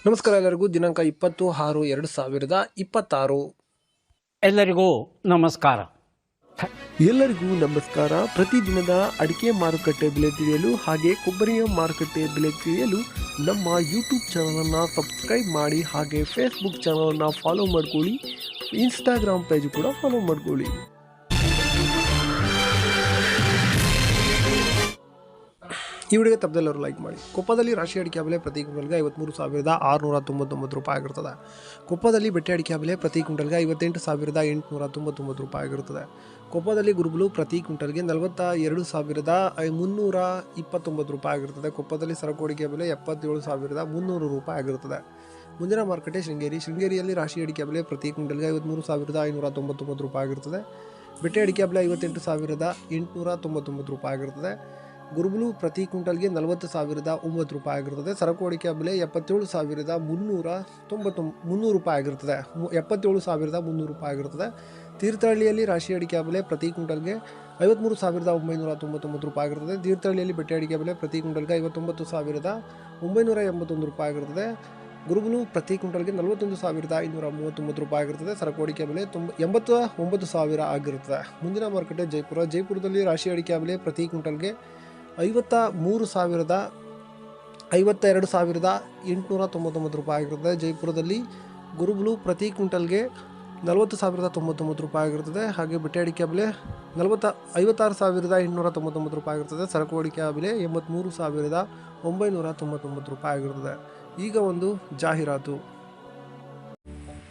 ನಮಸ್ಕಾರ ಎಲ್ಲರಿಗೂ. ದಿನಾಂಕ 20/6/2026. ಎಲ್ಲರಿಗೂ ನಮಸ್ಕಾರ. ಪ್ರತಿದಿನದ ಅಡಿಕೆ ಮಾರುಕಟ್ಟೆ ಬೆಲೆ ತಿಳಿಯಲು ಹಾಗೆ ಕೊಬ್ಬರಿಯ ಮಾರುಕಟ್ಟೆ ಬೆಲೆ ತಿಳಿಯಲು ನಮ್ಮ ಯೂಟ್ಯೂಬ್ ಚಾನಲನ್ನು ಸಬ್ಸ್ಕ್ರೈಬ್ ಮಾಡಿ, ಹಾಗೆ ಫೇಸ್ಬುಕ್ ಚಾನಲನ್ನು ಫಾಲೋ ಮಾಡ್ಕೊಳ್ಳಿ, ಇನ್ಸ್ಟಾಗ್ರಾಮ್ ಪೇಜ್ ಕೂಡ ಫಾಲೋ ಮಾಡ್ಕೊಳ್ಳಿ. ಈ ವಿಡಿಯೋಗೆ ತಪ್ಪದೆಲ್ಲರೂ ಲೈಕ್ ಮಾಡಿ. ಕೊಪ್ಪದಲ್ಲಿ ರಾಶಿ ಅಡಿಕೆ ಬೆಲೆ ಪ್ರತಿ ಕ್ವಿಂಟಲ್ಗೆ 53,699 ರೂಪಾಯಿ ಆಗಿರುತ್ತದೆ. ಕೊಪ್ಪದಲ್ಲಿ ಬೆಟ್ಟೆ ಅಡಿಕೆ ಬೆಲೆ ಪ್ರತಿ ಕ್ವಿಂಟಲ್ಗೆ 58,899 ರೂಪಾಯಿ ಆಗಿರುತ್ತದೆ. ಕೊಪ್ಪದಲ್ಲಿ ಗುರುಬಲು ಪ್ರತಿ ಕ್ವಿಂಟಲ್ಗೆ 42,329 ರೂಪಾಯಿ ಆಗಿರುತ್ತದೆ. ಕೊಪ್ಪದಲ್ಲಿ ಸರಕು ಅಡಿಕೆ ಬೆಲೆ 77,300 ರೂಪಾಯಿ ಆಗಿರುತ್ತದೆ. ಮುಂದಿನ ಮಾರುಕಟ್ಟೆ ಶೃಂಗೇರಿಯಲ್ಲಿ ರಾಶಿ ಅಡಿಕೆ ಬೆಲೆ ಪ್ರತಿ ಕ್ವಿಂಟಲ್ಗೆ 53,599 ರೂಪಾಯಿ ಆಗಿರುತ್ತದೆ. ಬೆಟ್ಟೆ ಅಡಿಕೆ ಬೆಲೆ 58,899 ರೂಪಾಯಿ ಆಗಿರುತ್ತದೆ. ಗುರುಬಲು ಪ್ರತಿ ಕ್ವಿಂಟಲ್ಗೆ 40,009 ರೂಪಾಯಿ ಆಗಿರುತ್ತದೆ. ಸರಕು ಅಡಿಕೆ ಬೆಲೆ 77,300 ರೂಪಾಯಿ ಆಗಿರುತ್ತದೆ. 77,300 ರೂಪಾಯಿ ಆಗಿರುತ್ತದೆ. ತೀರ್ಥಹಳ್ಳಿಯಲ್ಲಿ ರಾಶಿ ಅಡಿಕೆ ಬೆಲೆ ಪ್ರತಿ ಕ್ವಿಂಟಲ್ಗೆ 53,999 ರೂಪಾಯಿ ಆಗಿರುತ್ತದೆ. ತೀರ್ಥಹಳ್ಳಿಯಲ್ಲಿ ಬೆಟ್ಟೆ ಅಡಿಕೆ ಬೆಲೆ ಪ್ರತಿ ಕ್ವಿಂಟಲ್ಗೆ 59,981 ರೂಪಾಯಿ ಆಗಿರುತ್ತದೆ. ಗುರುಬಲು ಪ್ರತಿ ಕ್ವಿಂಟಲ್ಗೆ 41,539 ರೂಪಾಯಿ ಆಗಿರುತ್ತದೆ. ಸರಕು ಅಡಿಕೆ ಬೆಲೆ 89,000 ಆಗಿರುತ್ತದೆ. ಮುಂದಿನ ಮಾರುಕಟ್ಟೆ ಜೈಪುರದಲ್ಲಿ ರಾಶಿ ಅಡಿಕೆ ಬೆಲೆ ಪ್ರತಿ ಕ್ವಿಂಟಲ್ಗೆ 52,899 ರೂಪಾಯಿ ಆಗಿರುತ್ತದೆ. ಜೈಪುರದಲ್ಲಿ ಗುರುಬಲು ಪ್ರತಿ ಕ್ವಿಂಟಲ್ಗೆ 40,099 ರೂಪಾಯಿ ಆಗಿರುತ್ತದೆ. ಹಾಗೆ ಬೆಟ್ಟೆ ಅಡಿಕೆ ಬೆಲೆ 56,899 ರೂಪಾಯಿ ಆಗಿರುತ್ತದೆ. ಸರಕು ಅಡಿಕೆ ಬೆಲೆ 83,999 ರೂಪಾಯಿ ಆಗಿರುತ್ತದೆ. ಈಗ ಒಂದು ಜಾಹೀರಾತು.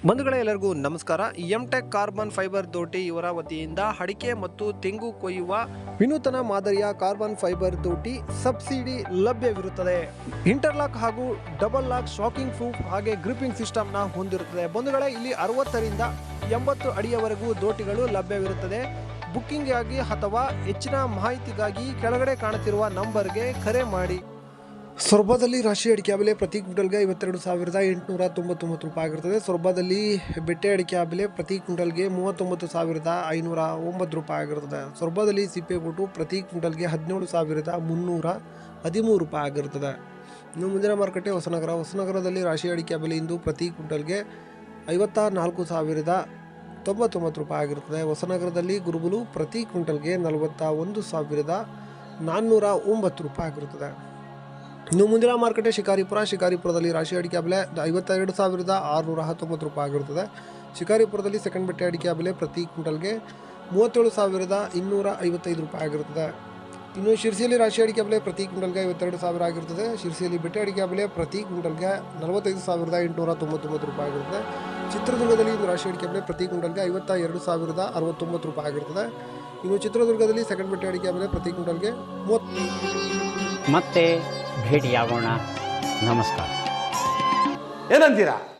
ಬಂಧುಗಳೇ, ಎಲ್ಲರಿಗೂ ನಮಸ್ಕಾರ. ಎಂಟೆಕ್ ಕಾರ್ಬನ್ ಫೈಬರ್ ದೋಟಿ ಇವರ ವತಿಯಿಂದ ಅಡಿಕೆ ಮತ್ತು ತೆಂಗು ಕೊಯ್ಯುವ ವಿನೂತನ ಮಾದರಿಯ ಕಾರ್ಬನ್ ಫೈಬರ್ ದೋಟಿ ಸಬ್ಸಿಡಿ ಲಭ್ಯವಿರುತ್ತದೆ. ಇಂಟರ್ಲಾಕ್ ಹಾಗೂ ಡಬಲ್ ಲಾಕ್ ಶಾಕಿಂಗ್ ಪ್ರೂಫ್ ಹಾಗೆ ಗ್ರಿಪ್ಪಿಂಗ್ ಸಿಸ್ಟಮ್ನ ಹೊಂದಿರುತ್ತದೆ. ಬಂಧುಗಳೇ, ಇಲ್ಲಿ 60ರಿಂದ 80 ಅಡಿಯವರೆಗೂ ದೋಟಿಗಳು ಲಭ್ಯವಿರುತ್ತದೆ. ಬುಕ್ಕಿಂಗ್ಗಾಗಿ ಅಥವಾ ಹೆಚ್ಚಿನ ಮಾಹಿತಿಗಾಗಿ ಕೆಳಗಡೆ ಕಾಣುತ್ತಿರುವ ನಂಬರ್ಗೆ ಕರೆ ಮಾಡಿ. ಸೊರಬದಲ್ಲಿ ರಾಶಿ ಅಡಿಕೆ ಬೆಲೆ ಪ್ರತಿ ಕ್ವಿಂಟಲ್ಗೆ 52,899 ರೂಪಾಯಿ ಆಗಿರುತ್ತದೆ. ಸೊರಬದಲ್ಲಿ ಬೆಟ್ಟೆ ಅಡಿಕೆ ಬೆಲೆ ಪ್ರತಿ ಕ್ವಿಂಟಲ್ಗೆ 39,509 ರೂಪಾಯಿ ಆಗಿರುತ್ತದೆ. ಸೊರಬದಲ್ಲಿ ಸಿಪ್ಪೆಗೋಟು ಪ್ರತಿ ಕ್ವಿಂಟಲ್ಗೆ 17,313 ರೂಪಾಯಿ ಆಗಿರುತ್ತದೆ. ಇನ್ನು ಮುಂದಿನ ಮಾರುಕಟ್ಟೆ ಹೊಸನಗರದಲ್ಲಿ ರಾಶಿ ಅಡಿಕೆ ಬೆಲೆ ಇಂದು ಪ್ರತಿ ಕ್ವಿಂಟಲ್ಗೆ 54,099 ರೂಪಾಯಿ ಆಗಿರುತ್ತದೆ. ಹೊಸನಗರದಲ್ಲಿ ಗುರುಬಲು ಪ್ರತಿ ಕ್ವಿಂಟಲ್ಗೆ 41,409 ರೂಪಾಯಿ ಆಗಿರುತ್ತದೆ. ಇನ್ನು ಮುಂದಿನ ಮಾರುಕಟ್ಟೆ ಶಿಕಾರಿಪುರದಲ್ಲಿ ರಾಶಿ ಅಡಿಕೆ ಬೆಲೆ 52,619 ರೂಪಾಯಿ ಆಗಿರುತ್ತದೆ. ಶಿಕಾರಿಪುರದಲ್ಲಿ ಸೆಕೆಂಡ್ ಬೆಟ್ಟೆ ಅಡಿಕೆ ಬೆಲೆ ಪ್ರತಿ ಕ್ವಿಂಟಲ್ಗೆ 37,255 ರೂಪಾಯಿ ಆಗಿರುತ್ತದೆ. ಇನ್ನು ಶಿರ್ಸಿಯಲ್ಲಿ ರಾಶಿ ಅಡಿಕೆ ಬೆಲೆ ಪ್ರತಿ ಕ್ವಿಂಟಲ್ಗೆ 52,000 ಆಗಿರುತ್ತದೆ. ಶಿರ್ಸಿಯಲ್ಲಿ ಬೆಟ್ಟೆ ಅಡಿಕೆ ಬೆಲೆ ಪ್ರತಿ ಕ್ವಿಂಟಲ್ಗೆ 45,899 ರೂಪಾಯಿ ಆಗಿರುತ್ತದೆ. ಚಿತ್ರದುರ್ಗದಲ್ಲಿ ರಾಶಿ ಅಡಿಕೆ ಬೆಲೆ ಪ್ರತಿ ಕ್ವಿಂಟಲ್ಗೆ 52,069 ರೂಪಾಯಿ ಆಗಿರುತ್ತದೆ. ಇನ್ನು ಚಿತ್ರದುರ್ಗದಲ್ಲಿ ಸೆಕೆಂಡ್ ಬೆಟ್ಟೆ ಅಡಿಕೆ ಬೆಲೆ ಪ್ರತಿ ಕ್ವಿಂಟಲ್ಗೆ 30. ಮತ್ತೆ ಭೇಟಿಯಾಗೋಣ. ನಮಸ್ಕಾರ. ಏನಂತೀರಾ?